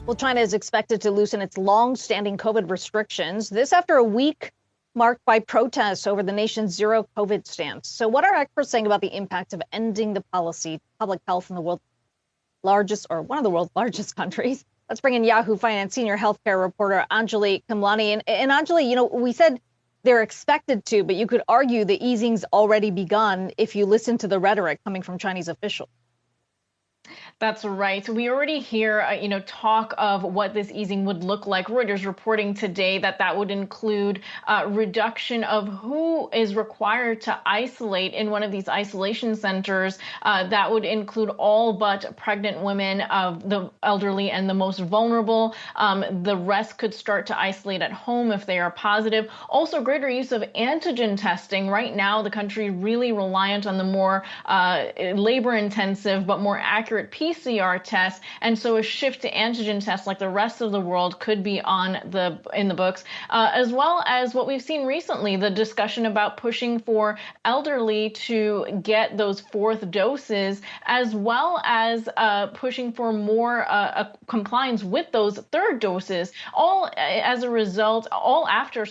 Well, China is expected to loosen its long-standing COVID restrictions. This after a week marked by protests over the nation's zero COVID stance. So what are experts saying about the impact of ending the policy, public health in the world's largest or one of the world's largest countries? Let's bring in Yahoo Finance senior healthcare reporter Anjali Kamlani. And Anjali, we said they're expected to, but you could argue the easing's already begun if you listen to the rhetoric coming from Chinese officials. That's right. We already hear, talk of what this easing would look like. Reuters reporting today that would include reduction of who is required to isolate in one of these isolation centers. That would include all but pregnant women, the elderly, and the most vulnerable. The rest could start to isolate at home if they are positive. Also, greater use of antigen testing. Right now, the country really reliant on the more labor-intensive but more accurate PCR tests, and so a shift to antigen tests like the rest of the world could be in the books, as well as what we've seen recently, the discussion about pushing for elderly to get those fourth doses, as well as pushing for more compliance with those third doses, all after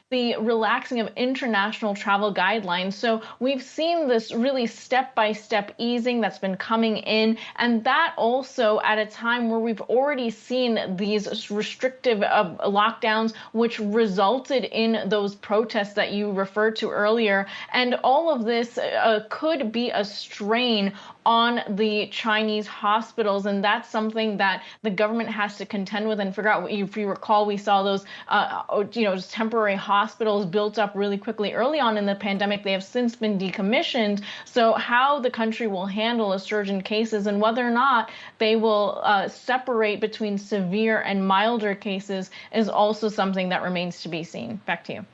the relaxing of international travel guidelines. So we've seen this really step-by-step easing that's been coming in, and that also at a time where we've already seen these restrictive lockdowns, which resulted in those protests that you referred to earlier. And all of this could be a strain on the Chinese hospitals, and that's something that the government has to contend with and figure out. If you recall, we saw those temporary hospitals built up really quickly early on in the pandemic. They have since been decommissioned. So how the country will handle a surge in cases and whether or not they will separate between severe and milder cases is also something that remains to be seen. Back to you.